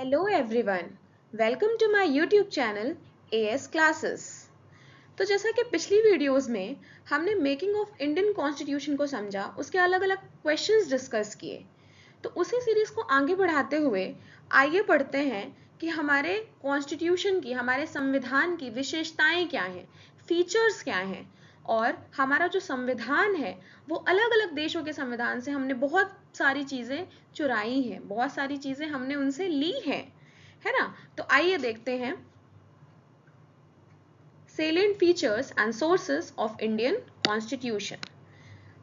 Hello everyone, welcome to my YouTube channel AS Classes। तो जैसा कि पिछली वीडियोस में हमने मेकिंग ऑफ इंडियन कॉन्स्टिट्यूशन को समझा, उसके अलग अलग क्वेश्चंस डिस्कस किए, तो उसी सीरीज को आगे बढ़ाते हुए आइए पढ़ते हैं कि हमारे कॉन्स्टिट्यूशन की, हमारे संविधान की विशेषताएं क्या हैं, फीचर्स क्या हैं, और हमारा जो संविधान है वो अलग अलग देशों के संविधान से हमने बहुत सारी चीज़ें चुराई हैं, बहुत सारी चीज़ें हमने उनसे ली हैं, है ना। तो आइए देखते हैं salient features and sources of Indian Constitution.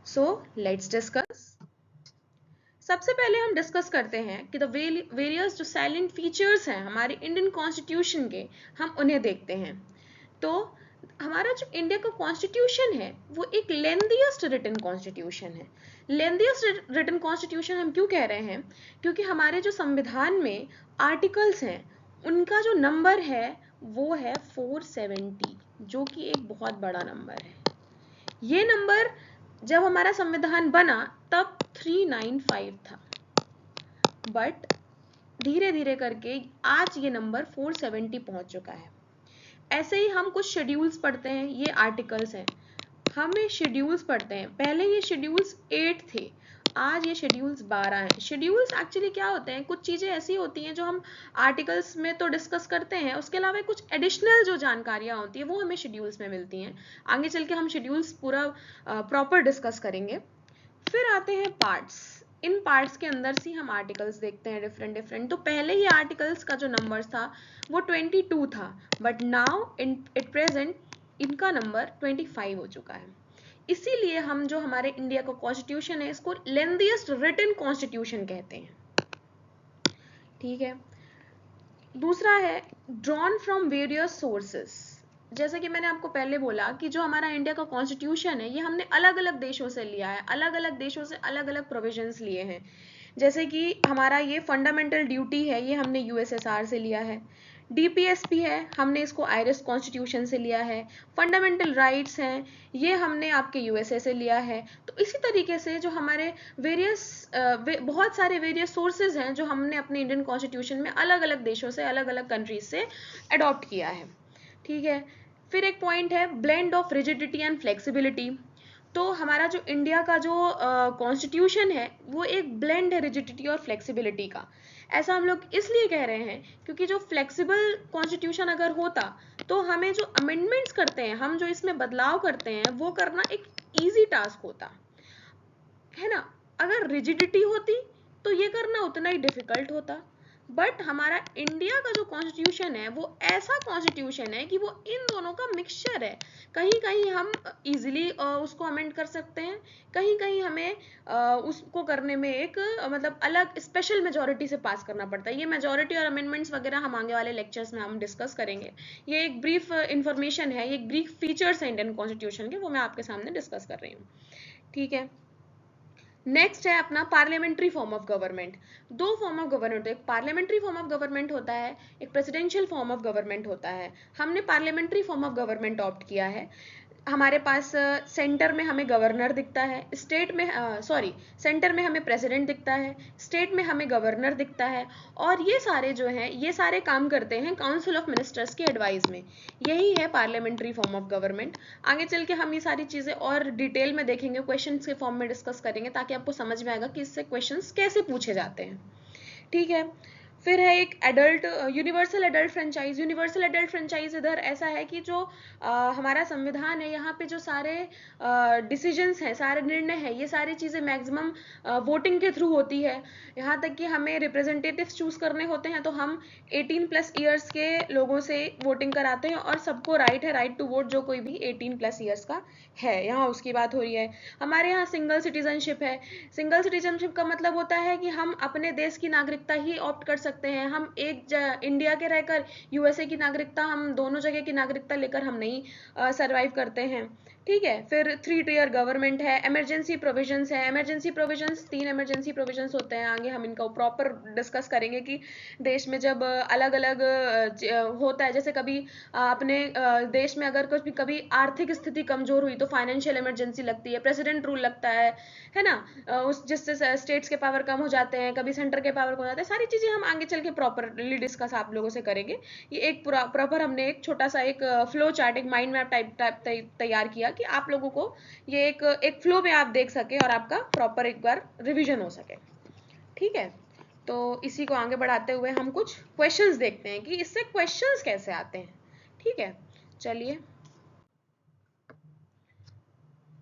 So let's discuss. सबसे पहले हम डिस्कस करते हैं कि द वेरियस जो साइलेंट फीचर्स हैं हमारे इंडियन कॉन्स्टिट्यूशन के, हम उन्हें देखते हैं। तो हमारा जो इंडिया का कॉन्स्टिट्यूशन है वो एक लेंथीएस्ट रिटन कॉन्स्टिट्यूशन है। लेंथीएस्ट रिटन कॉन्स्टिट्यूशन हम क्यों कह रहे हैं? क्योंकि हमारे जो संविधान में आर्टिकल्स हैं उनका जो नंबर है वो है 470, जो कि एक बहुत बड़ा नंबर है। ये नंबर जब हमारा संविधान बना तब 395 था, बट धीरे धीरे करके आज ये नंबर 470 पहुंच चुका है। ऐसे ही हम कुछ शेड्यूल्स पढ़ते हैं, ये आर्टिकल्स हैं, हम ये शेड्यूल्स पढ़ते हैं। पहले ये शेड्यूल्स 8 थे, आज ये शेड्यूल्स 12 हैं। शेड्यूल्स एक्चुअली क्या होते हैं? कुछ चीज़ें ऐसी होती हैं जो हम आर्टिकल्स में तो डिस्कस करते हैं, उसके अलावा कुछ एडिशनल जो जानकारियाँ होती है वो हमें शेड्यूल्स में मिलती हैं। आगे चल के हम शेड्यूल्स पूरा प्रॉपर डिस्कस करेंगे। फिर आते हैं पार्ट्स। इन पार्ट्स के अंदर से हम आर्टिकल्स देखते हैं डिफरेंट। तो पहले ही आर्टिकल्स का जो नंबर था वो 22 था, बट नाउ एट प्रेजेंट इनका नंबर 25 हो चुका है। इसीलिए हम जो हमारे इंडिया का कॉन्स्टिट्यूशन है इसको लेंथीएस्ट रिटन कॉन्स्टिट्यूशन कहते हैं। ठीक है। दूसरा है ड्रॉन फ्रॉम वेरियस सोर्सेस। जैसे कि मैंने आपको पहले बोला कि जो हमारा इंडिया का कॉन्स्टिट्यूशन है ये हमने अलग अलग देशों से लिया है, अलग अलग देशों से अलग अलग प्रोविजंस लिए हैं। जैसे कि हमारा ये फंडामेंटल ड्यूटी है, ये हमने यूएसएसआर से लिया है। डीपीएसपी है, हमने इसको आयरिश कॉन्स्टिट्यूशन से लिया है। फंडामेंटल राइट्स हैं, ये हमने आपके यूएसए से लिया है। तो इसी तरीके से जो हमारे बहुत सारे वेरियस सोर्सेज हैं जो हमने अपने इंडियन कॉन्स्टिट्यूशन में अलग अलग देशों से, अलग अलग कंट्रीज से अडॉप्ट किया है। ठीक है। फिर एक पॉइंट है blend of rigidity and flexibility. तो हमारा जो इंडिया का जो कॉन्स्टिट्यूशन है वो एक ब्लेंड है रिजिडिटी और फ्लेक्सिबिलिटी का। ऐसा हम लोग इसलिए कह रहे हैं क्योंकि जो फ्लेक्सिबल कॉन्स्टिट्यूशन अगर होता तो हमें जो अमेंडमेंट्स करते हैं, हम जो इसमें बदलाव करते हैं वो करना एक ईजी टास्क होता है ना। अगर रिजिडिटी होती तो ये करना उतना ही डिफिकल्ट होता। बट हमारा इंडिया का जो कॉन्स्टिट्यूशन है वो ऐसा कॉन्स्टिट्यूशन है कि वो इन दोनों का मिक्सचर है। कहीं कहीं हम इजीली उसको अमेंड कर सकते हैं, कहीं कहीं हमें उसको करने में एक मतलब अलग स्पेशल मेजोरिटी से पास करना पड़ता है। ये मेजोरिटी और अमेंडमेंट्स वगैरह हम आगे वाले लेक्चर्स में हम डिस्कस करेंगे। ये एक ब्रीफ इंफॉर्मेशन है, ये एक ब्रीफ फीचर्स है इंडियन कॉन्स्टिट्यूशन के, वो मैं आपके सामने डिस्कस कर रही हूँ। ठीक है। नेक्स्ट है अपना पार्लियामेंट्री फॉर्म ऑफ गवर्नमेंट। दो फॉर्म ऑफ गवर्नमेंट, एक पार्लियामेंट्री फॉर्म ऑफ गवर्नमेंट होता है, एक प्रेसिडेंशियल फॉर्म ऑफ गवर्नमेंट होता है। हमने parliamentary form of government opt किया है। हमारे पास सेंटर में हमें गवर्नर दिखता है, स्टेट में सेंटर में हमें प्रेसिडेंट दिखता है, स्टेट में हमें गवर्नर दिखता है, और ये सारे जो हैं ये सारे काम करते हैं काउंसिल ऑफ मिनिस्टर्स के एडवाइस में। यही है पार्लियामेंट्री फॉर्म ऑफ गवर्नमेंट। आगे चल के हम ये सारी चीज़ें और डिटेल में देखेंगे, क्वेश्चंस के फॉर्म में डिस्कस करेंगे ताकि आपको समझ में आएगा कि इससे क्वेश्चंस कैसे पूछे जाते हैं। ठीक है। फिर है एक adult universal adult franchise. Universal adult franchise इधर ऐसा है कि जो हमारा संविधान है यहाँ पे जो सारे डिसीजंस हैं, सारे निर्णय हैं, ये सारी चीज़ें मैक्सिमम वोटिंग के थ्रू होती है। यहाँ तक कि हमें रिप्रेजेंटेटिव्स चूज करने होते हैं तो हम 18+ ईयर्स के लोगों से वोटिंग कराते हैं, और सबको राइट है, राइट टू वोट, जो कोई भी 18+ ईयर्स का है, यहाँ उसकी बात हो रही है। हमारे यहाँ सिंगल सिटीजनशिप है। सिंगल सिटीजनशिप का मतलब होता है कि हम अपने देश की नागरिकता ही ऑप्ट कर सकते हैं। हम इंडिया के रहकर यूएसए की नागरिकता, हम दोनों जगह की नागरिकता लेकर हम नहीं सरवाइव करते हैं। ठीक है। फिर 3 टियर गवर्नमेंट है, इमरजेंसी प्रोविजंस है। इमरजेंसी प्रोविजंस 3 इमरजेंसी प्रोविजंस होते हैं, आगे हम इनका प्रॉपर डिस्कस करेंगे कि देश में जब अलग अलग होता है, जैसे कभी अपने देश में अगर कभी आर्थिक स्थिति कमजोर हुई तो फाइनेंशियल इमरजेंसी लगती है, प्रेसिडेंट रूल लगता है ना, उस जिससे स्टेट्स के पावर कम हो जाते हैं, कभी सेंटर के पावर कम हो जाते हैं। सारी चीजें हम आगे चल के प्रॉपरली डिस्कस आप लोगों से करेंगे। ये एक प्रॉपर हमने एक छोटा सा एक फ्लो चार्ट, एक माइंड मैप टाइप तैयार किया कि आप लोगों को ये एक फ्लो में आप देख सके और आपका प्रॉपर एक बार रिवीजन हो सके। ठीक है, तो इसी को आगे बढ़ाते हुए हम कुछ क्वेश्चंस देखते हैं कि इससे क्वेश्चंस कैसे आते हैं। ठीक है, चलिए,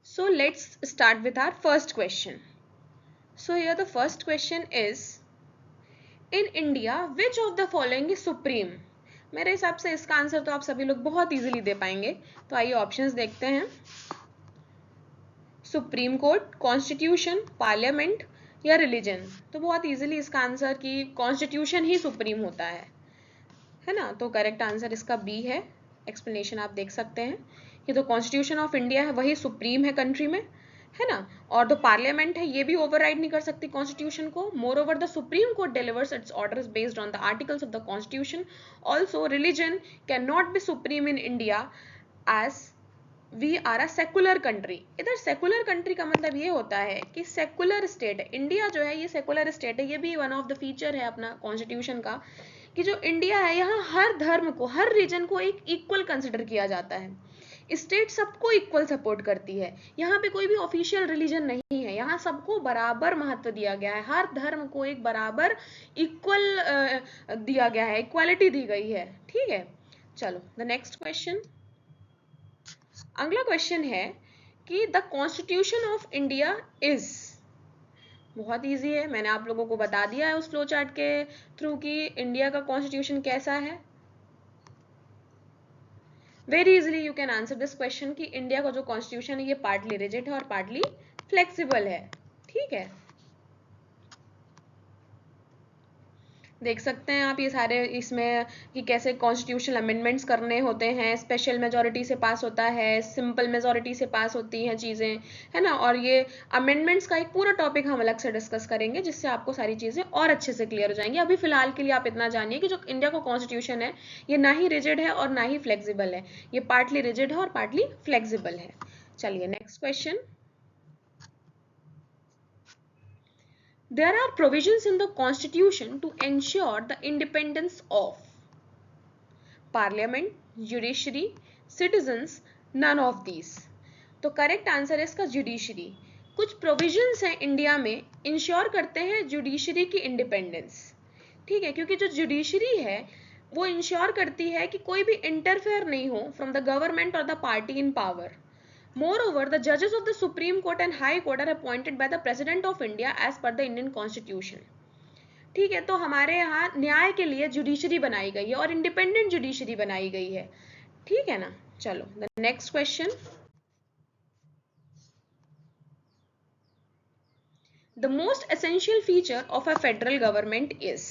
so let's start with our first question. So here the first question is, in India which of the following is supreme? मेरे हिसाब से इसका आंसर तो आप सभी लोग बहुत इजीली दे पाएंगे, तो आइए ऑप्शंस देखते हैं। सुप्रीम कोर्ट, कॉन्स्टिट्यूशन, पार्लियामेंट या रिलीजन। तो बहुत इजीली इसका आंसर कि कॉन्स्टिट्यूशन ही सुप्रीम होता है ना। तो करेक्ट आंसर इसका बी है। एक्सप्लेनेशन आप देख सकते हैं, ये तो कॉन्स्टिट्यूशन ऑफ इंडिया है, वही सुप्रीम है कंट्री में, है ना। और जो पार्लियामेंट है ये भी ओवरराइड नहीं कर सकती कॉन्स्टिट्यूशन को। Moreover the supreme court delivers its orders based on the articles of the constitution. Also religion can not be supreme in India as we are a secular country. इधर secular country का मतलब ये होता है कि secular state है India, जो है ये सेकुलर स्टेट है। ये भी वन ऑफ द फीचर है अपना कॉन्स्टिट्यूशन का कि जो इंडिया है यहाँ हर धर्म को, हर रीजन को एक इक्वल कंसिडर किया जाता है। स्टेट सबको इक्वल सपोर्ट करती है, यहाँ पे कोई भी ऑफिशियल रिलीजन नहीं है, यहाँ सबको बराबर महत्व दिया गया है, हर धर्म को एक बराबर इक्वल दिया गया है, इक्वालिटी दी गई है। ठीक है, चलो द नेक्स्ट क्वेश्चन। अगला क्वेश्चन है कि the constitution of India is. बहुत इजी है, मैंने आप लोगों को बता दिया है उस फ्लो चार्ट के थ्रू कि इंडिया का कॉन्स्टिट्यूशन कैसा है। Very easily you can answer this question कि इंडिया का जो कॉन्स्टिट्यूशन है ये पार्टली रिजिड है और पार्टली फ्लेक्सिबल है। ठीक है, देख सकते हैं आप ये सारे इसमें कि कैसे कॉन्स्टिट्यूशनल अमेंडमेंट्स करने होते हैं, स्पेशल मेजॉरिटी से पास होता है, सिंपल मेजॉरिटी से पास होती हैं चीज़ें, है ना। और ये अमेंडमेंट्स का एक पूरा टॉपिक हम अलग से डिस्कस करेंगे जिससे आपको सारी चीज़ें और अच्छे से क्लियर हो जाएंगी। अभी फिलहाल के लिए आप इतना जानिए कि जो इंडिया का कॉन्स्टिट्यूशन है ये ना ही रिजिड है और ना ही फ्लेक्सिबल है, ये पार्टली रिजिड है और पार्टली फ्लेक्सिबल है। चलिए next question. There are provisions in the Constitution to ensure the independence of Parliament, Judiciary, Citizens, none of these. तो करेक्ट आंसर है इसका जुडिशरी। कुछ प्रोविजंस हैं इंडिया में इंश्योर करते हैं जुडिशरी की इंडिपेंडेंस। ठीक है, क्योंकि जो जुडिशरी है वो इंश्योर करती है कि कोई भी इंटरफेयर नहीं हो फ्रॉम द गवर्नमेंट और the party in power. Moreover, the judges of the Supreme Court and High Court are appointed by the President of India as per the Indian Constitution. ठीक है, तो हमारे यहाँ न्याय के लिए जुडिशरी बनाई गई है और इंडिपेंडेंट जुडिशरी बनाई गई है। ठीक है ना, चलो the next question. The most essential feature of a federal government is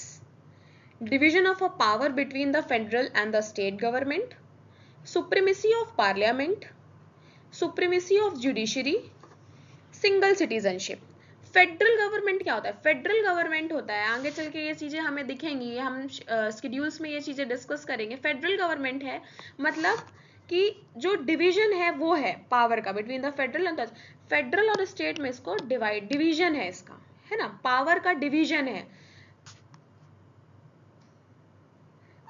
division of a power between the federal and the state government, supremacy of parliament, supremacy of judiciary, single citizenship. Federal government क्या होता है? Federal government होता है, आगे चल के ये चीजें हमें दिखेंगी, हम शेड्यूल्स में ये चीजें डिस्कस करेंगे। फेडरल गवर्नमेंट है मतलब कि जो डिवीजन है वो है पावर का between the federal and federal और स्टेट में इसको डिवीजन है इसका, है ना, पावर का डिवीजन है।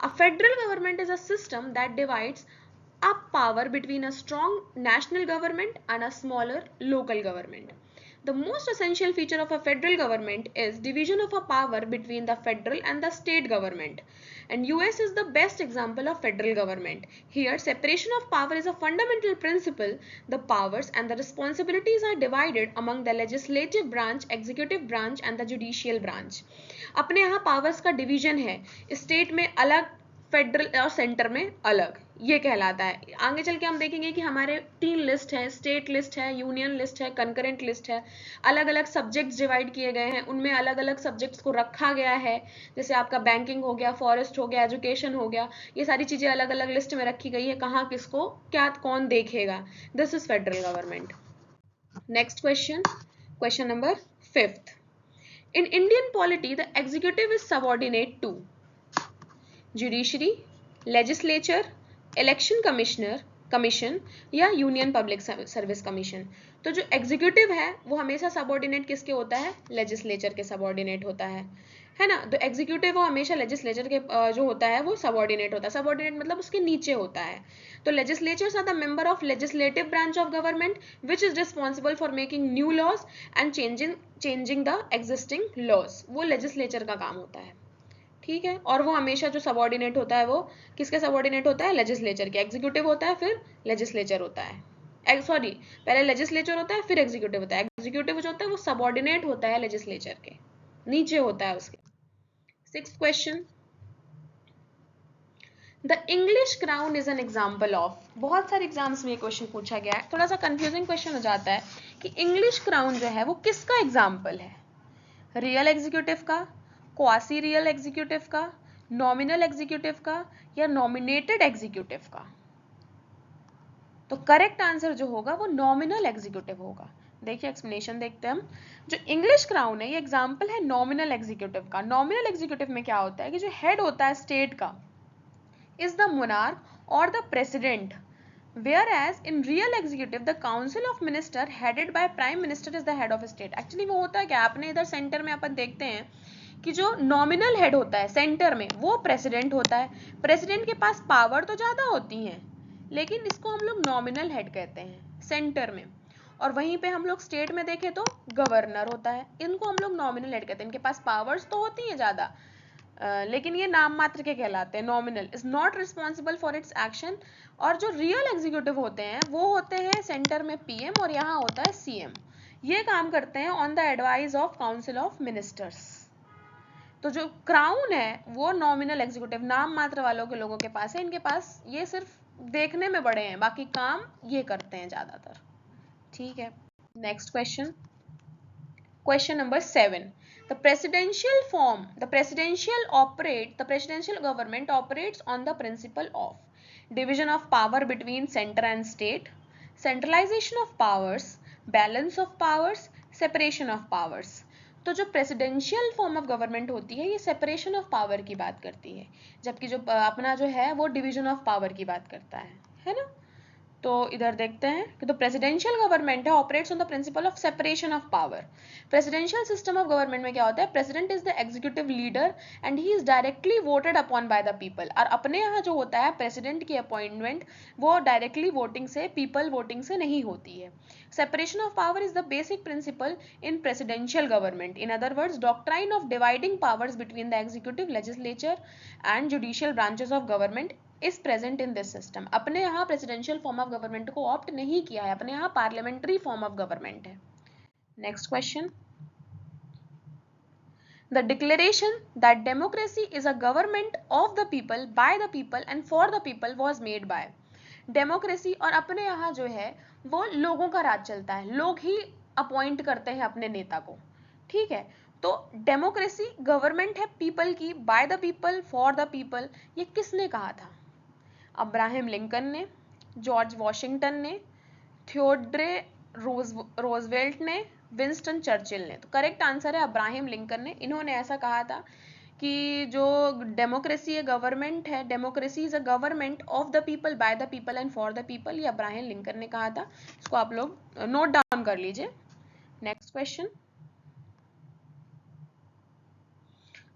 A federal government is a system that divides up power between a strong national government and a smaller local government. The most essential feature of a federal government is division of a power between the federal and the state government. And US is the best example of federal government. Here, separation of power is a fundamental principle. The powers and the responsibilities are divided among the legislative branch, executive branch and the judicial branch. अपने यहाँ powers का division है, state में अलग, federal और centre में अलग, ये कहलाता है। आगे चल के हम देखेंगे कि हमारे 3 लिस्ट है, स्टेट लिस्ट है, यूनियन लिस्ट है, कंकरेंट लिस्ट है, अलग अलग सब्जेक्ट्स डिवाइड किए गए हैं, उनमें अलग अलग सब्जेक्ट्स को रखा गया है। जैसे आपका बैंकिंग हो गया, फॉरेस्ट हो गया, एजुकेशन हो गया, ये सारी चीजें अलग अलग लिस्ट में रखी गई है, कहाँ किसको क्या कौन देखेगा। This is federal government. Next question, question number 5th। In Indian polity, the executive is subordinate to judiciary, legislature, election commission या यूनियन पब्लिक सर्विस कमीशन। तो जो एग्जीक्यूटिव है वो हमेशा सबऑर्डिनेट किसके होता है? लेजिस्लेचर के सबऑर्डिनेट होता है ना। तो एग्जीक्यूटिव वो हमेशा लेजिस्लेचर के जो होता है वो सबऑर्डिनेट होता है। सबऑर्डिनेट मतलब उसके नीचे होता है। तो legislatures are the member of legislative branch of government which is responsible for making new laws and changing the existing laws. वो लेजिस्लेचर का काम होता है, ठीक है। और वो हमेशा जो सबऑर्डिनेट होता है वो किसके सबऑर्डिनेट होता है? लेजिस्लेचर के। एग्जीक्यूटिव होता है फिर लेजिस्लेचर होता है, सॉरी पहले लेजिस्लेचर होता है फिर एग्जीक्यूटिव होता है। एग्जीक्यूटिव जो होता है वो सबऑर्डिनेट होता है लेजिस्लेचर के, नीचे होता है उसके। 6th question, the English crown is an example of. बहुत सारे एग्जाम्स में ये क्वेश्चन पूछा गया है, थोड़ा सा कंफ्यूजिंग क्वेश्चन हो जाता है कि इंग्लिश क्राउन जो है वो किसका एग्जाम्पल है? रियल एग्जीक्यूटिव का, क्वासी रियल एग्जीक्यूटिव का, नॉमिनल एग्जीक्यूटिव का या नॉमिनेटेड एग्जीक्यूटिव का? तो करेक्ट आंसर जो होगा वो नॉमिनल एग्जीक्यूटिव होगा। देखिए एक्सप्लेनेशन देखते हैं हम। जो इंग्लिश क्राउन है ये एग्जाम्पल है नॉमिनल एग्जीक्यूटिव का। नॉमिनल एग्जीक्यूटिव में क्या होता है कि जो हेड होता है स्टेट का is the monarch or the president, whereas in real executive the council of minister headed by prime minister is the head of state। Actually वो होता है क्या, आपने इधर सेंटर में अपन देखते हैं कि जो नॉमिनल हेड होता है सेंटर में वो प्रेसिडेंट होता है। प्रेसिडेंट के पास पावर तो ज्यादा होती है लेकिन इसको हम लोग नॉमिनल हेड कहते हैं सेंटर में। और वहीं पे हम लोग स्टेट में देखें तो गवर्नर होता है, इनको हम लोग नॉमिनल हेड कहते हैं। इनके पास पावर्स तो होती हैं ज्यादा लेकिन ये नाम मात्र के कहलाते हैं। Nominal is not responsible for its action. और जो रियल एग्जीक्यूटिव होते हैं वो होते हैं सेंटर में पीएम और यहाँ होता है सीएम। ये काम करते हैं on the advice of council of ministers. तो जो क्राउन है वो नॉमिनल एग्जीक्यूटिव नाम मात्र वालों के लोगों के पास है, इनके पास ये सिर्फ देखने में बड़े हैं, बाकी काम ये करते हैं ज्यादातर, ठीक है। Next question, question number 7। The presidential government operates on the principle of division of power between center and state, centralization of powers, balance of powers, separation of powers। तो जो प्रेसिडेंशियल फॉर्म ऑफ गवर्नमेंट होती है ये separation of power की बात करती है, जबकि जो अपना जो है वो डिवीजन ऑफ पावर की बात करता है ना। तो इधर देखते हैं कि तो प्रेसिडेंशियल गवर्नमेंट है operates on the principle of separation of power. Presidential system of government में क्या होता है? President is the executive leader and he is directly voted upon by the people. और अपने यहाँ जो होता है प्रेसिडेंट की अपॉइंटमेंट वो डायरेक्टली वोटिंग से, पीपल वोटिंग से नहीं होती है। Separation of power is the basic principle in presidential government. In other words doctrine of dividing powers between the executive, legislature and judicial branches of government is present in this system। अपने यहाँ presidential form of government को opt नहीं किया है, अपने यहाँ parliamentary form of government है। Next question, the declaration that democracy is a government of the people, by the people and for the people was made by. Democracy और अपने यहाँ जो है वो लोगों का राज चलता है, लोग ही अपॉइंट करते हैं अपने नेता को, ठीक है। तो डेमोक्रेसी गवर्नमेंट है पीपल की, by the people, for the people, ये किसने कहा था? अब्राहम लिंकन ने, जॉर्ज वॉशिंगटन ने, थियोडोर रोजवेल्ट ने, विंस्टन चर्चिल ने। तो करेक्ट आंसर है अब्राहम लिंकन ने। इन्होंने ऐसा कहा था कि जो डेमोक्रेसी है गवर्नमेंट है, democracy is a government of the people, by the people and for the people, ये अब्राहम लिंकन ने कहा था। इसको आप लोग नोट डाउन कर लीजिए। Next question,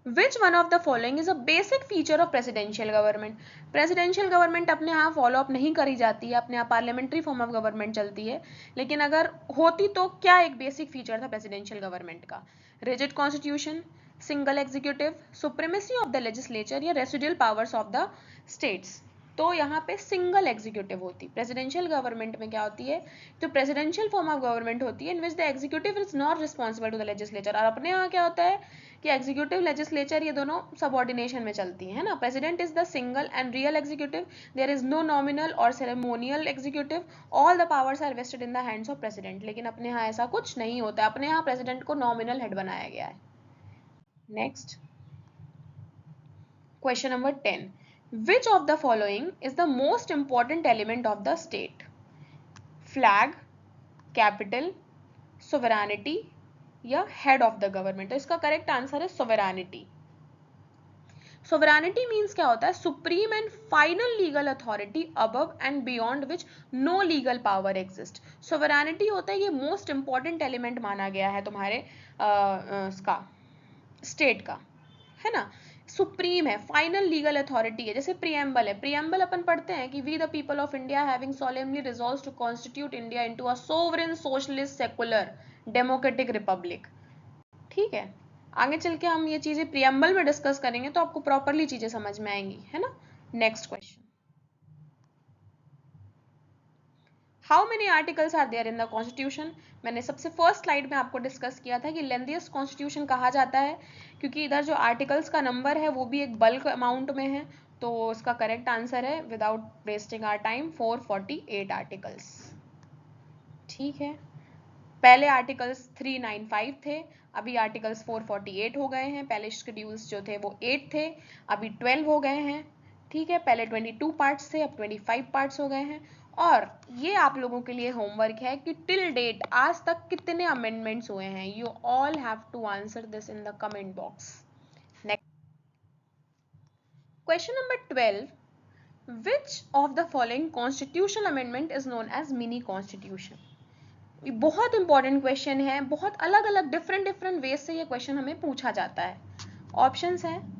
Which one of the following is a basic feature of presidential government? Presidential government अपने यहाँ फॉलो अप नहीं करी जाती है, अपने यहाँ पार्लियामेंट्री फॉर्म ऑफ गवर्नमेंट चलती है, लेकिन अगर होती तो क्या एक बेसिक फीचर था प्रेसिडेंशियल गवर्नमेंट का? Rigid constitution, single executive, supremacy of the legislature या residual powers of the states. तो यहाँ पे सिंगल एग्जीक्यूटिव होती। प्रेसिडेंशियल गवर्नमेंट में क्या होती है, जो प्रेसिडेंशियल फॉर्म ऑफ गवर्नमेंट होती है in which the executive is not responsible to the legislature. और अपने यहाँ क्या होता है कि एग्जीक्यूटिव लेजिस्लेचर ये दोनों सबऑर्डिनेशन में चलती है ना। President is the single and real executive, there is no nominal और ceremonial executive, all the powers are vested in the hands of president. लेकिन अपने यहाँ ऐसा कुछ नहीं होता है, अपने यहाँ प्रेसिडेंट को नॉमिनल हेड बनाया गया है। Next question number 10, which of the following is the most important element of the state? Flag, capital, sovereignty या head of the government? तो इसका करेक्ट आंसर है sovereignty. Sovereignty means क्या होता है, supreme and final legal authority above and beyond which no legal power exists. Sovereignty होता है ये most important element माना गया है तुम्हारे इसका स्टेट का, है ना। सुप्रीम है, फाइनल लीगल अथॉरिटी है। जैसे प्रियम्बल है, प्रियम्बल अपन पढ़ते हैं कि we the people of India having solemnly resolved to constitute India into a sovereign socialist secular democratic republic. ठीक है, आगे चल के हम ये चीजें प्रियम्बल में डिस्कस करेंगे तो आपको प्रॉपरली चीजें समझ में आएंगी, है ना। Next question, how many articles are there in the constitution? मैंने सबसे फर्स्ट स्लाइड में आपको डिस्कस किया था कि लेंथीएस्ट कॉन्स्टिट्यूशन कहा जाता है क्योंकि इधर जो आर्टिकल्स का नंबर है वो भी एक बल्क अमाउंट में है। तो इसका करेक्ट आंसर है without wasting our time 448 articles. ठीक है, पहले आर्टिकल्स 395 थे, अभी आर्टिकल्स 448 हो गए हैं। पहले शेड्यूल्स जो थे वो 8 थे, अभी 12 हो गए हैं। ठीक है, पहले 22 पार्ट्स थे, अब 25 पार्ट्स हो गए हैं। और ये आप लोगों के लिए होमवर्क है कि टिल डेट आज तक कितने अमेंडमेंट्स हुए हैं। You all have to answer this in the comment box. Next question number 12, which of the following constitutional amendment is known as mini constitution? बहुत इंपॉर्टेंट क्वेश्चन है, बहुत अलग अलग डिफरेंट वेज से ये क्वेश्चन हमें पूछा जाता है। ऑप्शंस हैं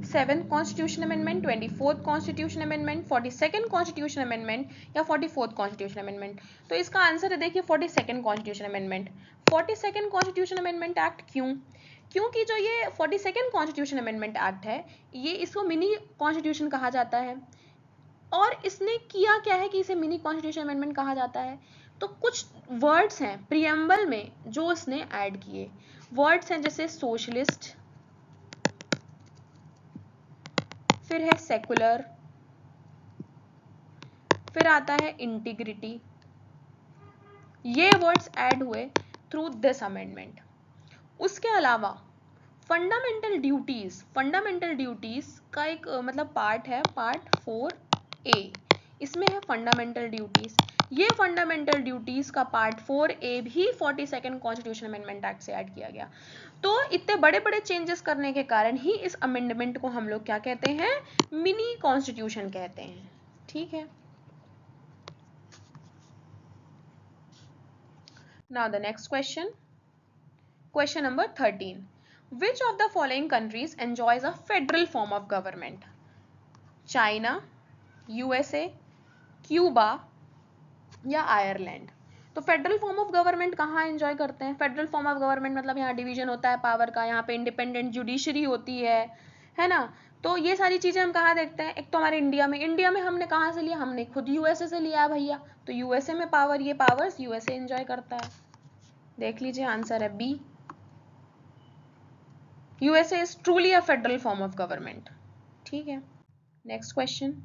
7th constitution amendment, 24th constitution amendment, 42nd constitution amendment या 44th कॉन्स्टिट्यूशन अमेंडमेंट। तो इसका आंसर है देखिए 42nd constitution amendment. 42nd constitution amendment act क्यों? क्योंकि जो ये 42nd कॉन्स्टिट्यूशन अमेंडमेंट एक्ट है ये इसको मिनी कॉन्स्टिट्यूशन कहा जाता है। और इसने किया क्या है कि इसे मिनी कॉन्स्टिट्यूशन अमेंडमेंट कहा जाता है? तो कुछ वर्ड्स हैं प्रियम्बल में जो इसने ऐड किए। वर्ड्स हैं जैसे सोशलिस्ट, फिर है सेकुलर, फिर आता है इंटीग्रिटी। ये वर्ड्स ऐड हुए थ्रू दिस अमेंडमेंट। उसके अलावा फंडामेंटल ड्यूटीज का एक मतलब पार्ट है, पार्ट 4A, इसमें है फंडामेंटल ड्यूटीज। ये फंडामेंटल ड्यूटीज का पार्ट 4A भी 42nd कॉन्स्टिट्यूशन अमेंडमेंट एक्ट से ऐड किया गया। तो इतने बड़े बड़े चेंजेस करने के कारण ही इस अमेंडमेंट को हम लोग क्या कहते हैं, मिनी कॉन्स्टिट्यूशन कहते हैं। ठीक है, now the next question, question number 13, which of the following countries enjoys a federal form of government? China, USA, Cuba या आयरलैंड? तो फेडरल फॉर्म ऑफ गवर्नमेंट कहाँ एंजॉय करते हैं? फेडरल फॉर्म ऑफ गवर्नमेंट मतलब यहाँ डिवीजन होता है power का, यहाँ पे इंडिपेंडेंट जुडिशरी होती है ना। तो ये सारी चीजें हम कहाँ देखते हैं? एक तो हमारे इंडिया में हमने कहाँ से लिया? हमने खुद यूएसए से लिया है भैया। तो यूएसए में पावर, ये पावर्स यूएसए एंजॉय करता है। देख लीजिए आंसर है B, USA is truly a federal form of government. ठीक है, next question,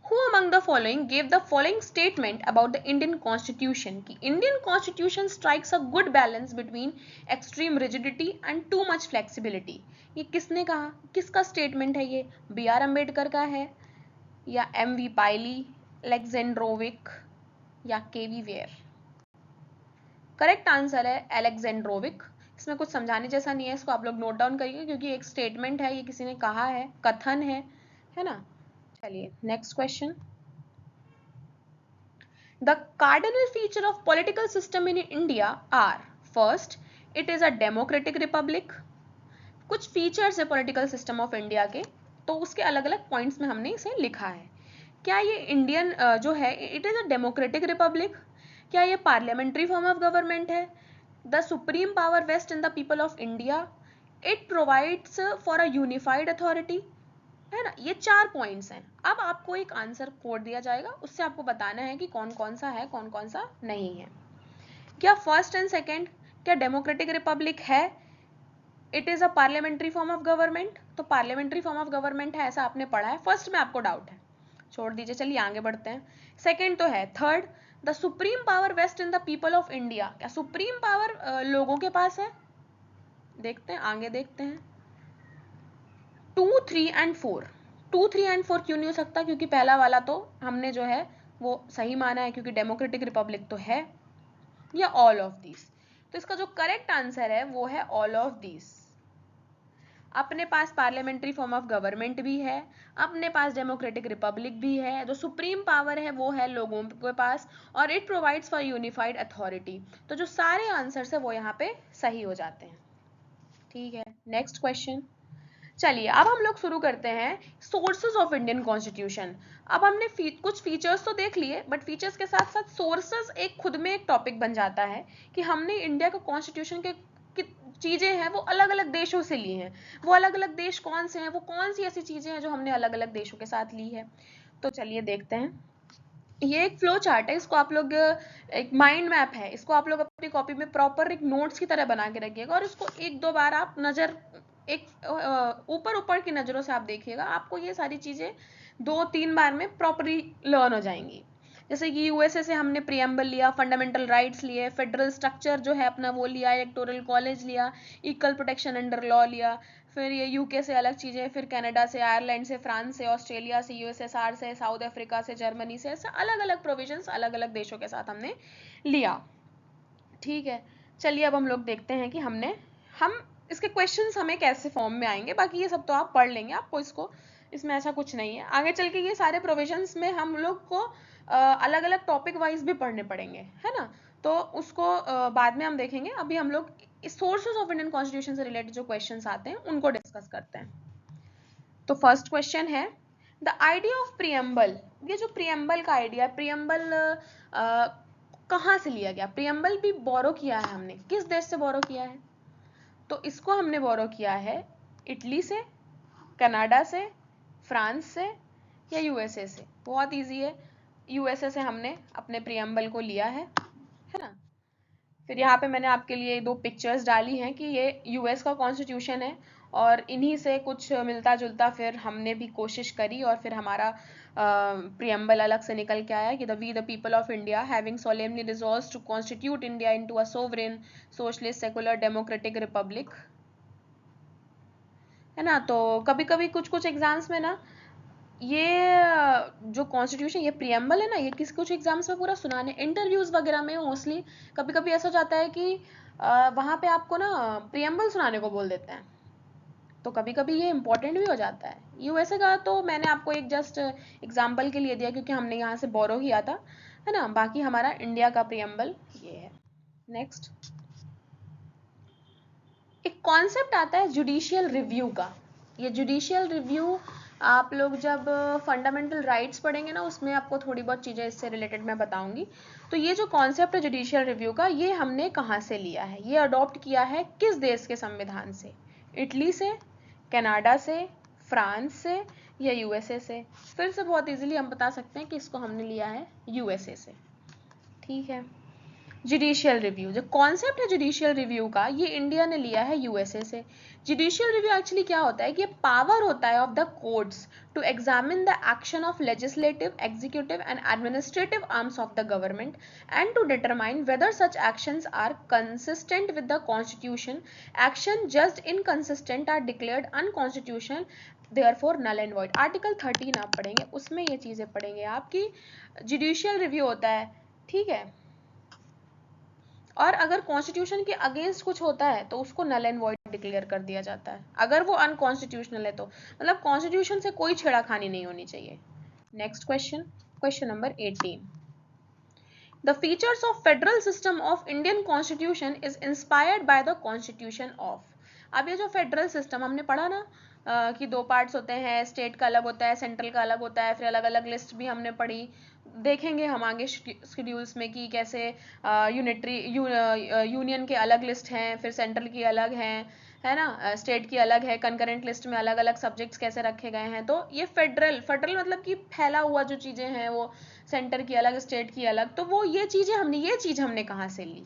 Who among the following gave the following statement about the Indian Constitution? कि Indian Constitution strikes a good balance between extreme rigidity and too much flexibility. ये किसने कहा? किसका statement है ये? B are Ambedkar का है या एम वी पायली, एलेक्जेंड्रोविक या के वी वेयर? करेक्ट आंसर है एलेक्जेंड्रोविक। इसमें कुछ समझाने जैसा नहीं है, इसको आप लोग नोट डाउन करिए क्योंकि एक स्टेटमेंट है, ये किसी ने कहा है, कथन है ना। चलिए next question, the cardinal feature of political system in India are, first, it is a democratic republic. कुछ फीचर्स है पॉलिटिकल सिस्टम ऑफ इंडिया के, तो उसके अलग अलग पॉइंट्स में हमने इसे लिखा है। क्या ये इंडियन जो है it is a democratic republic? क्या ये पार्लियामेंट्री फॉर्म ऑफ गवर्नमेंट है? The supreme power vest in the people of India, it provides for a unified authority, है ना। ये 4 पॉइंट्स हैं। अब आपको एक आंसर कोड दिया जाएगा, उससे आपको बताना है कि कौन कौन सा है, कौन कौन सा नहीं है। क्या फर्स्ट एंड सेकेंड, क्या डेमोक्रेटिक रिपब्लिक है, it is a parliamentary form of government, तो पार्लियामेंट्री फॉर्म ऑफ गवर्नमेंट है ऐसा आपने पढ़ा है, फर्स्ट में आपको डाउट है, छोड़ दीजिए, चलिए आगे बढ़ते हैं। सेकेंड तो है। Third, the supreme power vest in the people of India, क्या सुप्रीम पावर लोगों के पास है, देखते हैं आगे देखते हैं। 2, 3 एंड 4, 2, 3 एंड 4 क्यों नहीं हो सकता, क्योंकि पहला वाला तो हमने जो है वो सही माना है, क्योंकि डेमोक्रेटिक रिपब्लिक तो है, या ऑल ऑफ दीज। तो इसका जो करेक्ट आंसर है वो है ऑल ऑफ दीज। अपने पास पार्लियामेंट्री फॉर्म ऑफ गवर्नमेंट भी है, अपने पास डेमोक्रेटिक रिपब्लिक भी है, जो सुप्रीम पावर है वो है लोगों के पास, और it provides for unified authority. तो जो सारे आंसर्स है वो यहाँ पे सही हो जाते हैं। ठीक है, नेक्स्ट क्वेश्चन। चलिए अब हम लोग शुरू करते हैं सोर्सेज ऑफ इंडियन कॉन्स्टिट्यूशन। अब हमने कुछ फीचर्स तो देख लिए, बट फीचर्स के साथ साथ सोर्सेज एक खुद में एक टॉपिक बन जाता है कि हमने इंडिया का कॉन्स्टिट्यूशन के चीजें हैं वो अलग अलग देशों से ली हैं। वो अलग अलग देश कौन से हैं, वो कौन सी ऐसी चीजें हैं जो हमने अलग अलग देशों के साथ ली है। तो चलिए देखते हैं। ये एक फ्लो चार्ट है, इसको आप लोग, एक माइंड मैप है, इसको आप लोग अपनी कॉपी में प्रॉपर एक नोट्स की तरह बना के रखिएगा, और इसको एक दो बार आप नजर, एक ऊपर ऊपर की नजरों से आप देखिएगा, आपको ये सारी चीजें 2-3 बार में प्रॉपरली लर्न हो जाएंगी। जैसे कि यूएसए से हमने प्रियम्बल लिया, फंडामेंटल राइट्स लिए, फेडरल स्ट्रक्चर जो है अपना वो लिया, इलेक्टोरल कॉलेज लिया, इक्वल प्रोटेक्शन अंडर लॉ लिया, फिर ये यूके से अलग चीजें, फिर कनाडा से, आयरलैंड से, फ्रांस से, ऑस्ट्रेलिया से, यूएसएसआर से, साउथ अफ्रीका से, जर्मनी से, ऐसे अलग अलग प्रोविजंस अलग अलग देशों के साथ हमने लिया। ठीक है, चलिए अब हम लोग देखते हैं कि हम इसके क्वेश्चंस हमें कैसे फॉर्म में आएंगे। बाकी ये सब तो आप पढ़ लेंगे, आपको इसको, इसमें ऐसा कुछ नहीं है। आगे चल के ये सारे प्रोविजंस में हम लोग को अलग अलग टॉपिक वाइज भी पढ़ने पड़ेंगे, है ना। तो उसको बाद में हम देखेंगे। अभी हम लोग सोर्सेज ऑफ इंडियन कॉन्स्टिट्यूशन से रिलेटेड जो क्वेश्चंस आते हैं उनको डिस्कस करते हैं। तो फर्स्ट क्वेश्चन है, द आइडिया ऑफ प्रियम्बल। ये जो प्रियम्बल का आइडिया है, प्रियम्बल कहाँ से लिया गया। प्रियम्बल भी बोरो किया है हमने, किस देश से बोरो किया है, तो इसको हमने बोरो किया है इटली से, कनाडा से, फ्रांस से, या यूएसए से। बहुत इजी है, यूएसए से हमने अपने प्रियम्बल को लिया है ना। फिर यहाँ पे मैंने आपके लिए 2 पिक्चर्स डाली हैं कि ये यूएस का कॉन्स्टिट्यूशन है, और इन्हीं से कुछ मिलता जुलता फिर हमने भी कोशिश करी, और फिर हमारा प्रियम्बल अलग से निकल के आया कि we the people of India having solemnly resolved to constitute India into a sovereign socialist secular democratic republic, है ना। तो कभी कभी कुछ कुछ एग्जाम्स में ना ये जो कॉन्स्टिट्यूशन, ये प्रियम्बल है ना, ये कुछ एग्जाम्स में पूरा सुनाने, इंटरव्यूज वगैरह में मोस्टली कभी कभी ऐसा जाता है कि वहां पे आपको ना प्रियम्बल सुनाने को बोल देते हैं, तो कभी कभी ये इंपॉर्टेंट भी हो जाता है। यूएसए का तो मैंने आपको एक जस्ट एग्जाम्पल के लिए दिया क्योंकि हमने यहाँ से बोरो किया था, है ना। बाकी हमारा इंडिया का प्रियम्बल ये है। नेक्स्ट, एक कॉन्सेप्ट आता है जुडिशियल रिव्यू का। ये जुडिशियल रिव्यू आप लोग जब फंडामेंटल राइट्स पढ़ेंगे ना, उसमें आपको थोड़ी बहुत चीज़ें इससे रिलेटेड मैं बताऊंगी। तो ये जो कॉन्सेप्ट है जुडिशियल रिव्यू का, ये हमने कहाँ से लिया है, ये अडॉप्ट किया है किस देश के संविधान से, इटली से, कनाडा से, फ्रांस से, या यूएसए से। फिर से बहुत इजीली हम बता सकते हैं कि इसको हमने लिया है यूएसए से। ठीक है, जुडिशियल रिव्यू, जो कॉन्सेप्ट है जुडिशियल रिव्यू का, ये इंडिया ने लिया है यूएसए से। जुडिशियल रिव्यू एक्चुअली क्या होता है कि ये पावर होता है of the courts to examine the action of legislative, executive and administrative arms of the government and to determine whether such actions are consistent with the constitution. Action judged inconsistent are declared unconstitutional, therefore null and void. Article 13 आप पढ़ेंगे, उसमें ये चीजें पढ़ेंगे आपकी judicial review होता है। ठीक है, और अगर कॉन्स्टिट्यूशन के अगेंस्ट कुछ होता है तो उसको नल एंड वॉइड डिक्लेयर कर दिया जाता है, अगर वो अनकॉन्स्टिट्यूशनल है तो, मतलब कॉन्स्टिट्यूशन से कोई छेड़ाखानी नहीं होनी चाहिए। Next question, question number 18, the features of federal system of Indian constitution is inspired by the constitution of. अब ये जो फेडरल सिस्टम हमने पढ़ा ना, कि 2 पार्ट्स होते हैं, स्टेट का अलग होता है, सेंट्रल का अलग होता है, फिर अलग अलग लिस्ट भी हमने पढ़ी। देखेंगे हम आगे शेड्यूल्स में कि कैसे यूनियन के अलग लिस्ट हैं, फिर सेंट्रल की अलग हैं, है ना, स्टेट की अलग है, कंकरेंट लिस्ट में अलग अलग सब्जेक्ट्स कैसे रखे गए हैं। तो ये फेडरल मतलब कि फैला हुआ जो चीजें हैं, वो सेंटर की अलग, स्टेट की अलग, तो वो ये चीज हमने कहाँ से ली,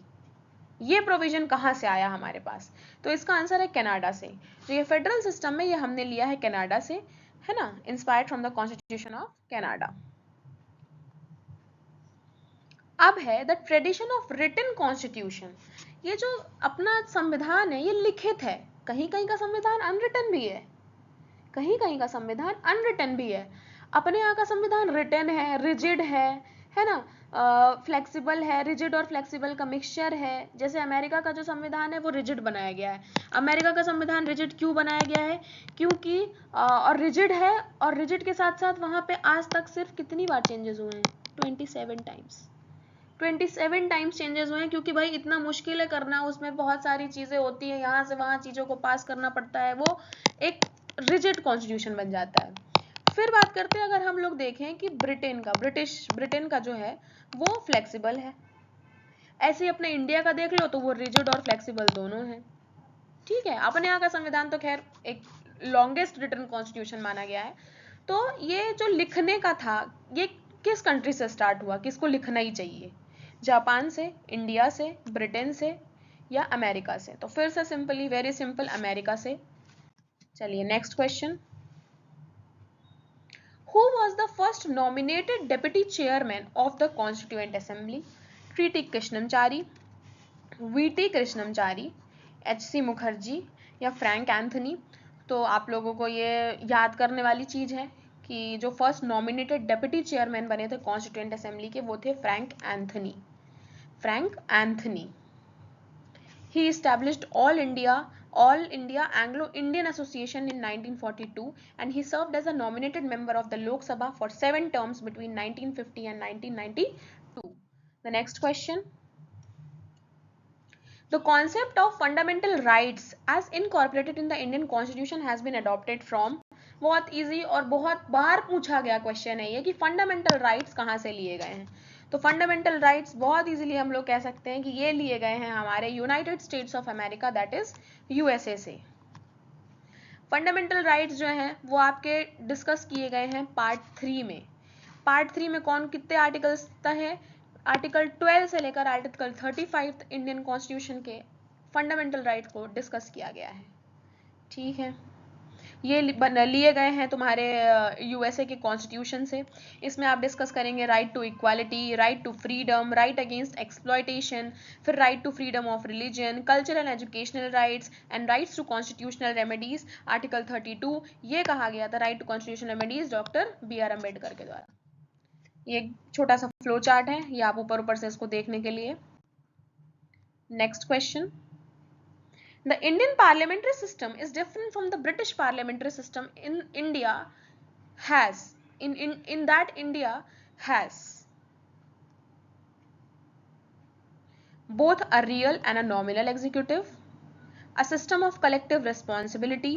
ये प्रोविजन कहाँ से आया हमारे पास? तो इसका आंसर है कनाडा से। तो ये फेडरल सिस्टम में ये हमने लिया है कनाडा से, है ना, inspired from the constitution of Canada. अब है the tradition of written constitution. ये जो अपना संविधान है ये लिखित है, कहीं कहीं का संविधान अनरिटन भी है, कहीं कहीं का संविधान अनरिटन भी है। अपने यहाँ का संविधान रिटन है, रिजिड है ना, फ्लेक्सिबल है, रिजिड और फ्लेक्सिबल का मिक्सचर है। जैसे अमेरिका का जो संविधान है वो रिजिड बनाया गया है। अमेरिका का संविधान रिजिड क्यों बनाया गया है? क्योंकि और रिजिड है, और रिजिड के साथ साथ वहां पे आज तक सिर्फ कितनी बार चेंजेस हुए हैं? 27 टाइम्स। 27 टाइम्स चेंजेस हुए हैं, क्योंकि भाई इतना मुश्किल है करना, उसमें बहुत सारी चीजें होती है, यहाँ से वहां चीजों को पास करना पड़ता है, वो एक रिजिड कॉन्स्टिट्यूशन बन जाता है। फिर बात करते हैं, अगर हम लोग देखें कि ब्रिटेन का जो है वो फ्लेक्सिबल है। ऐसे ही अपने इंडिया का देख लो तो वो रिजिड और फ्लेक्सिबल दोनों है। ठीक है, अपने यहाँ का संविधान तो खैर एक लॉन्गेस्ट रिटन कॉन्स्टिट्यूशन माना गया है। तो ये जो लिखने का था, ये किस कंट्री से स्टार्ट हुआ, किसको लिखना ही चाहिए? जापान से, इंडिया से, ब्रिटेन से या अमेरिका से? तो फिर से सिंपली, वेरी सिंपल, अमेरिका से। चलिए next question. Who was the first nominated deputy chairman of the Constituent Assembly? T.T. Krishnamachari, V.T. Krishnamachari, H.C. Mukherjee या फ्रैंक एंथनी? तो आप लोगों को ये याद करने वाली चीज है कि जो फर्स्ट नॉमिनेटेड डेप्यूटी चेयरमैन बने थे कॉन्स्टिट्यूएंट असेंबली के, वो थे Frank Anthony. Frank Anthony. He established All India Anglo-Indian Association in 1942, and he served as a nominated member of the Lok Sabha for 7 terms between 1950 and 1992. The next question. The concept of fundamental rights as incorporated in the Indian Constitution has been adopted from? बहुत easy और बहुत बार पूछा गया question है ये कि fundamental rights कहाँ से लिए गए हैं। तो फंडामेंटल राइट्स बहुत इजीली हम लोग कह सकते हैं कि ये लिए गए हैं हमारे United states of America, that is USA से। फंडामेंटल राइट्स जो हैं वो आपके डिस्कस किए गए हैं पार्ट 3 में। पार्ट 3 में कौन कितने आर्टिकल्स है? आर्टिकल 12 से लेकर आर्टिकल 35 इंडियन कॉन्स्टिट्यूशन के फंडामेंटल राइट को डिस्कस किया गया है। ठीक है, ये लिए गए हैं तुम्हारे यूएसए के कॉन्स्टिट्यूशन से। इसमें आप डिस्कस करेंगे right to equality, right to freedom, right against exploitation, फिर right to freedom of religion, cultural and educational rights and rights to constitutional remedies. Article 32 ये कहा गया था right to constitutional remedies doctor B R. Ambedkar के द्वारा। ये छोटा सा फ्लो चार्ट है, ये आप ऊपर से इसको देखने के लिए। Next question. The Indian parliamentary system is different from the British parliamentary system in India that India has both a real and a nominal executive, a system of collective responsibility,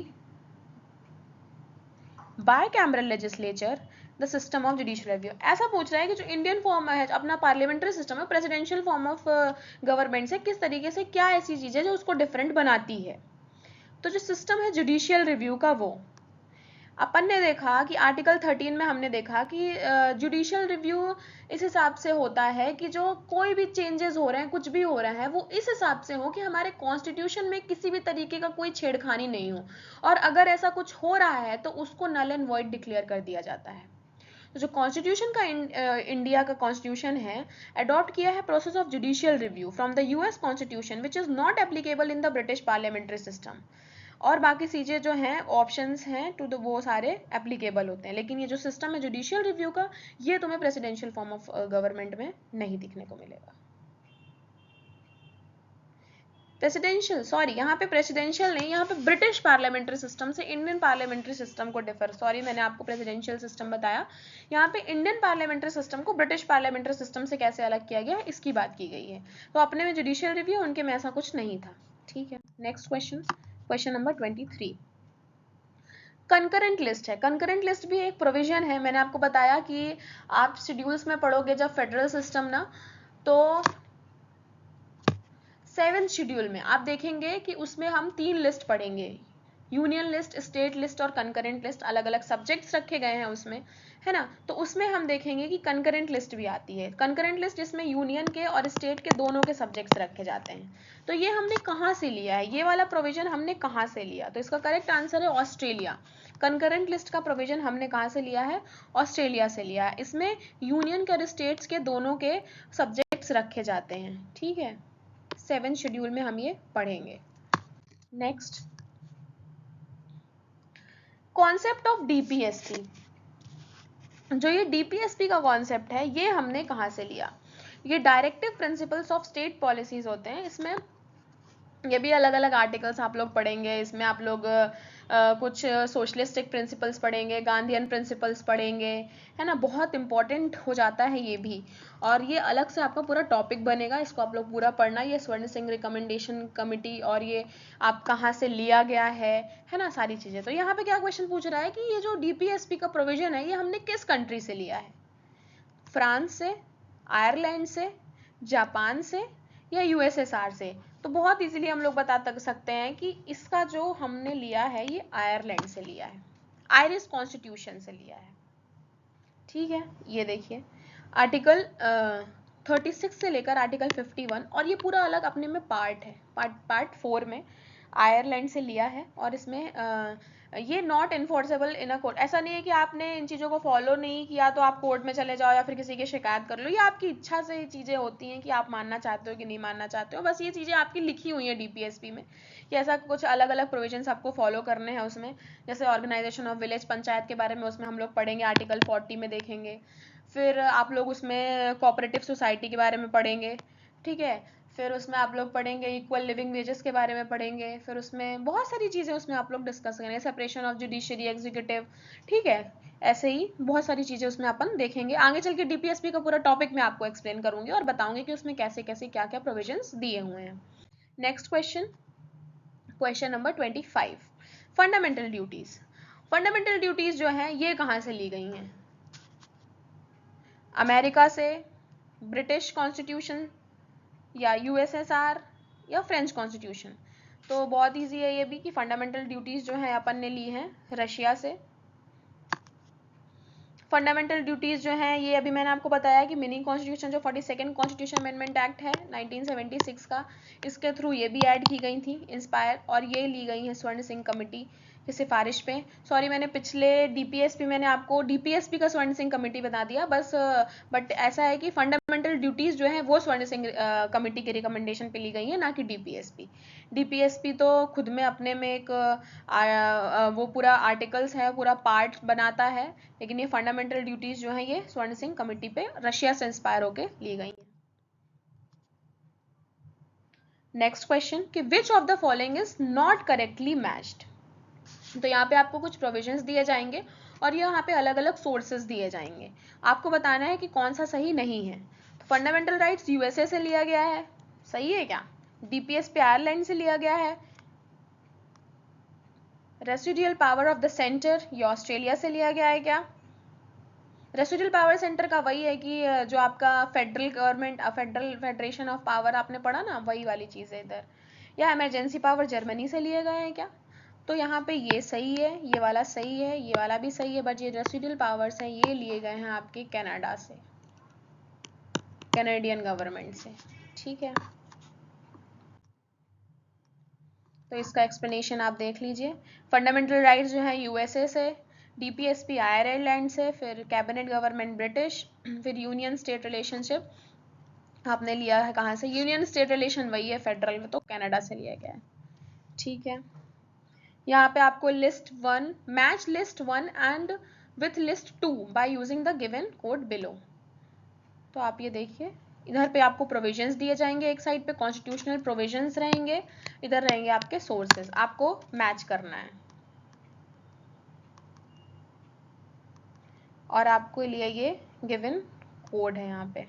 bicameral legislature, the system of judicial review. ऐसा पूछ रहा है कि जो Indian form है अपना parliamentary system है, presidential form of government से किस तरीके से, क्या ऐसी चीज है जो उसको डिफरेंट बनाती है? तो जो सिस्टम है जुडिशियल रिव्यू का, वो अपन ने देखा कि आर्टिकल 13 में हमने देखा कि जुडिशियल रिव्यू इस हिसाब से होता है कि जो कोई भी चेंजेस हो रहे हैं, कुछ भी हो रहा है, वो इस हिसाब से हो कि हमारे कॉन्स्टिट्यूशन में किसी भी तरीके का कोई छेड़खानी नहीं हो, और अगर ऐसा कुछ हो रहा है तो उसको नल एंड वॉइड डिक्लेयर कर दिया जाता है। तो जो कॉन्स्टिट्यूशन का इंडिया का कॉन्स्टिट्यूशन है, अडॉप्ट किया है process of judicial review from the US constitution which is not applicable in the British parliamentary system. और बाकी चीजें जो हैं ऑप्शंस हैं टू द वो सारे एप्लीकेबल होते हैं, लेकिन ये जो सिस्टम है जुडिशियल रिव्यू का, ये तुम्हें प्रेसिडेंशियल फॉर्म ऑफ गवर्नमेंट में नहीं दिखने को मिलेगा। प्रेसिडेंशियल, सॉरी यहाँ पे प्रेसिडेंशियल नहीं, यहाँ पे ब्रिटिश पार्लियामेंट्री सिस्टम से इंडियन पार्लियामेंट्री सिस्टम को डिफर, सॉरी मैंने आपको प्रेसिडेंशियल सिस्टम बताया, यहाँ पे इंडियन पार्लियामेंट्री सिस्टम को ब्रिटिश पार्लियामेंट्री सिस्टम से कैसे अलग किया गया इसकी बात की गई है। तो अपने में जुडिशियल रिव्यू, उनके में ऐसा कुछ नहीं था। ठीक है, next question, question number 23। Concurrent list है। कंकरेंट लिस्ट भी एक प्रोविजन है, मैंने आपको बताया कि आप शेड्यूल्स में पढ़ोगे जब फेडरल सिस्टम ना, तो 7th शेड्यूल में आप देखेंगे कि उसमें हम 3 लिस्ट पढ़ेंगे, यूनियन लिस्ट, स्टेट लिस्ट और कंकरेंट लिस्ट, अलग अलग सब्जेक्ट्स रखे गए हैं उसमें, है ना। तो उसमें हम देखेंगे कि कंकरेंट लिस्ट भी आती है, कंकरेंट लिस्ट जिसमें यूनियन के और स्टेट के दोनों के सब्जेक्ट्स रखे जाते हैं। तो ये हमने कहाँ से लिया है, ये वाला प्रोविजन हमने कहाँ से लिया, तो इसका करेक्ट आंसर है ऑस्ट्रेलिया। कंकरेंट लिस्ट का प्रोविजन हमने कहाँ से लिया है, ऑस्ट्रेलिया से लिया है। इसमें यूनियन के और स्टेट्स के दोनों के सब्जेक्ट्स रखे जाते हैं, ठीक है। 7th शेड्यूल में हम ये पढ़ेंगे। Next, concept of DPSP. जो ये डीपीएसपी का कॉन्सेप्ट है ये हमने कहाँ से लिया, ये directive principles of state policies होते हैं। इसमें ये भी अलग अलग आर्टिकल्स आप लोग पढ़ेंगे, इसमें आप लोग कुछ सोशलिस्टिक प्रिंसिपल्स पढ़ेंगे, गांधीयन प्रिंसिपल्स पढ़ेंगे, है ना। बहुत इंपॉर्टेंट हो जाता है ये भी, और ये अलग से आपका पूरा टॉपिक बनेगा, इसको आप लोग पूरा पढ़ना। ये स्वर्ण सिंह रिकमेंडेशन कमिटी और ये आप कहाँ से लिया गया है ना, सारी चीजें। तो यहाँ पे क्या क्वेश्चन पूछ रहा है कि ये जो डीपीएसपी का प्रोविजन है ये हमने किस कंट्री से लिया है, फ्रांस से, आयरलैंड से, जापान से या यूएसएसआर से। तो बहुत इजीली हम लोग बता सकते हैं कि इसका जो हमने लिया है ये आयरलैंड से लिया है, आयरिश कॉन्स्टिट्यूशन से लिया है, ठीक है। ये देखिए आर्टिकल 36 से लेकर आर्टिकल 51, और ये पूरा अलग अपने में पार्ट है, पार्ट 4 में आयरलैंड से लिया है। और इसमें ये not enforceable in a court, ऐसा नहीं है कि आपने इन चीज़ों को फॉलो नहीं किया तो आप कोर्ट में चले जाओ या फिर किसी की शिकायत कर लो, ये आपकी इच्छा से ही चीज़ें होती हैं कि आप मानना चाहते हो कि नहीं मानना चाहते हो। बस ये चीज़ें आपकी लिखी हुई हैं डीपीएसपी में कि ऐसा कुछ अलग अलग प्रोविजंस आपको फॉलो करने हैं उसमें। जैसे ऑर्गेनाइजेशन ऑफ विलेज पंचायत के बारे में उसमें हम लोग पढ़ेंगे, आर्टिकल 40 में देखेंगे। फिर आप लोग उसमें कोऑपरेटिव सोसाइटी के बारे में पढ़ेंगे, ठीक है। फिर उसमें आप लोग पढ़ेंगे इक्वल लिविंग वेजेस के बारे में पढ़ेंगे। फिर उसमें बहुत सारी चीज़ें उसमें आप लोग डिस्कस करेंगे, सेपरेशन ऑफ जुडिशरी एग्जीक्यूटिव, ठीक है। ऐसे ही बहुत सारी चीज़ें उसमें अपन देखेंगे। आगे चल के डीपीएसपी का पूरा टॉपिक मैं आपको एक्सप्लेन करूंगी और बताऊंगी कि उसमें कैसे कैसे क्या क्या प्रोविजंस दिए हुए हैं। Next question, question number 25, fundamental duties. Fundamental duties जो है ये कहाँ से ली गई हैं, अमेरिका से, ब्रिटिश कॉन्स्टिट्यूशन या यूएसएसआर या फ्रेंच कॉन्स्टिट्यूशन। तो बहुत इजी है ये भी कि फंडामेंटल ड्यूटीज जो है अपन ने ली हैं रशिया से। फंडामेंटल ड्यूटीज जो हैं ये अभी मैंने आपको बताया कि मिनी कॉन्स्टिट्यूशन जो 42nd कॉन्स्टिट्यूशन अमेंडमेंट एक्ट है 1976 का, इसके थ्रू ये भी ऐड की गई थी इंस्पायर, और ये ली गई है स्वर्ण सिंह कमेटी की सिफारिश पे। सॉरी, मैंने पिछले डीपीएसपी मैंने आपको डीपीएसपी का स्वर्ण सिंह कमेटी बता दिया बस, बट ऐसा है कि फंडामेंटल ड्यूटीज जो है वो स्वर्ण सिंह कमेटी के रिकमेंडेशन पे ली गई है, ना कि डीपीएसपी। डीपीएसपी तो खुद में अपने में एक वो पूरा आर्टिकल्स है, पूरा पार्ट बनाता है, लेकिन ये फंडामेंटल ड्यूटीज जो है ये स्वर्ण सिंह कमेटी पे रशिया से इंस्पायर होके ली गई है। नेक्स्ट क्वेश्चन कि विच of the following is not correctly matched. तो यहाँ पे आपको कुछ प्रोविजंस दिए जाएंगे और यहाँ पे अलग अलग सोर्सेज दिए जाएंगे, आपको बताना है कि कौन सा सही नहीं है। तो फंडामेंटल राइट्स यूएसए से लिया गया है, सही है क्या। डीपीएसपी आयरलैंड से लिया गया है। Residual power of the centre ये ऑस्ट्रेलिया से लिया गया है क्या। रेसिडुअल पावर सेंटर का वही है कि जो आपका federal government, federal federation of power आपने पढ़ा ना, वही वाली चीज़ है इधर। या इमरजेंसी पावर जर्मनी से लिए गए हैं क्या। तो यहाँ पे ये सही है, ये वाला सही है, ये वाला भी सही है, बट ये रेसिडुअल पावर्स हैं ये लिए गए हैं आपके कनाडा से, कैनेडियन गवर्नमेंट से, ठीक है। तो इसका एक्सप्लेनेशन आप देख लीजिए। फंडामेंटल राइट्स जो है यूएसए से, डीपीएसपी आयरलैंड से, फिर कैबिनेट गवर्नमेंट ब्रिटिश, फिर यूनियन स्टेट रिलेशनशिप आपने लिया है कहाँ से, यूनियन स्टेट रिलेशन वही है फेडरल में, तो कनाडा से लिया गया है, ठीक है। यहाँ पे आपको list 1 match list 1 and with list 2 by using the given code below. तो आप ये देखिए इधर पे आपको प्रोविजंस दिए जाएंगे, एक साइड पे कॉन्स्टिट्यूशनल प्रोविजंस रहेंगे, इधर रहेंगे आपके सोर्सेज, आपको मैच करना है। और आपको लिए ये गिवन कोड है यहाँ पे,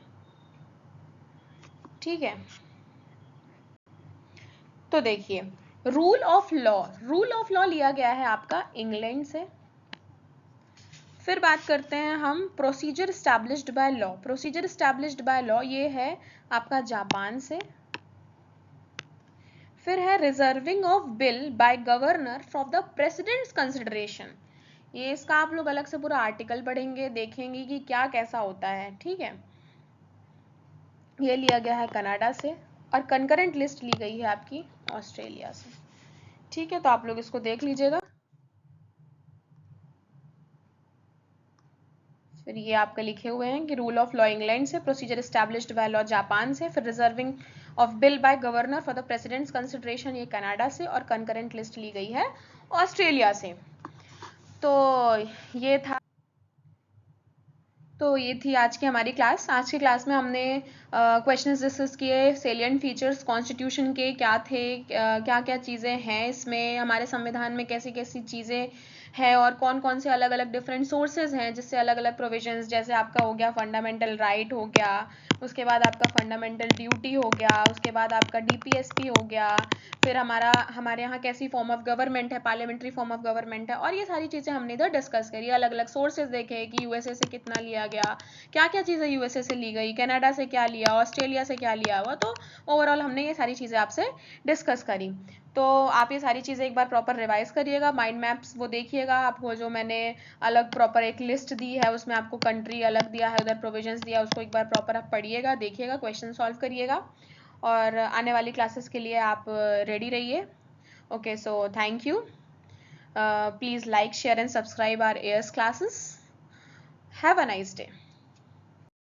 ठीक है। तो देखिए रूल ऑफ लॉ लिया गया है आपका इंग्लैंड से। फिर बात करते हैं हम procedure established by law. Procedure established by law ये है आपका जापान से। फिर है reserving of bill by governor from the president's consideration. ये इसका आप लोग अलग से पूरा आर्टिकल पढ़ेंगे, देखेंगे कि क्या कैसा होता है, ठीक है। ये लिया गया है कनाडा से और कंकरेंट लिस्ट ली गई है आपकी ऑस्ट्रेलिया से, ठीक है। तो आप लोग इसको देख लीजिएगा। फिर ये आपका लिखे हुए हैं कि रूल ऑफ लॉ इंग्लैंड से, procedure established by law Japan से, फिर reserving of bill by governor for the president's consideration ये कनाडा से, और कंकरेंट लिस्ट ली गई है ऑस्ट्रेलिया से। तो ये थी आज की हमारी क्लास। आज की क्लास में हमने क्वेश्चंस डिस्कस किए, सेलिएंट फीचर्स कॉन्स्टिट्यूशन के क्या थे, क्या क्या चीज़ें हैं इसमें, हमारे संविधान में कैसी कैसी चीज़ें हैं, और कौन कौन से अलग अलग डिफरेंट सोर्सेज हैं जिससे अलग अलग प्रोविजंस, जैसे आपका हो गया फंडामेंटल राइट हो गया, उसके बाद आपका फंडामेंटल ड्यूटी हो गया, उसके बाद आपका डीपीएसपी हो गया, फिर हमारे यहाँ कैसी फॉर्म ऑफ गवर्नमेंट है, पार्लियामेंट्री फॉर्म ऑफ गवर्नमेंट है, और ये सारी चीज़ें हमने इधर डिस्कस करी। अलग अलग सोर्सेज देखे कि यूएसए से कितना लिया गया, क्या क्या चीज़ें यूएसए से ली गई, कनाडा से क्या लिया, ऑस्ट्रेलिया से क्या लिया हुआ। तो ओवरऑल हमने ये सारी चीज़ें आपसे डिस्कस करी। तो आप ये सारी चीज़ें एक बार प्रॉपर रिवाइज करिएगा, माइंड मैप्स वो देखिएगा, आपको जो मैंने अलग प्रॉपर एक लिस्ट दी है उसमें आपको कंट्री अलग दिया है, उधर प्रोविजंस दिया, उसको एक बार प्रॉपर आप पढ़िएगा, देखिएगा, क्वेश्चन सॉल्व करिएगा, और आने वाली क्लासेस के लिए आप रेडी रहिए। Okay, so thank you. Please like, share and subscribe our AS classes. Have a nice day.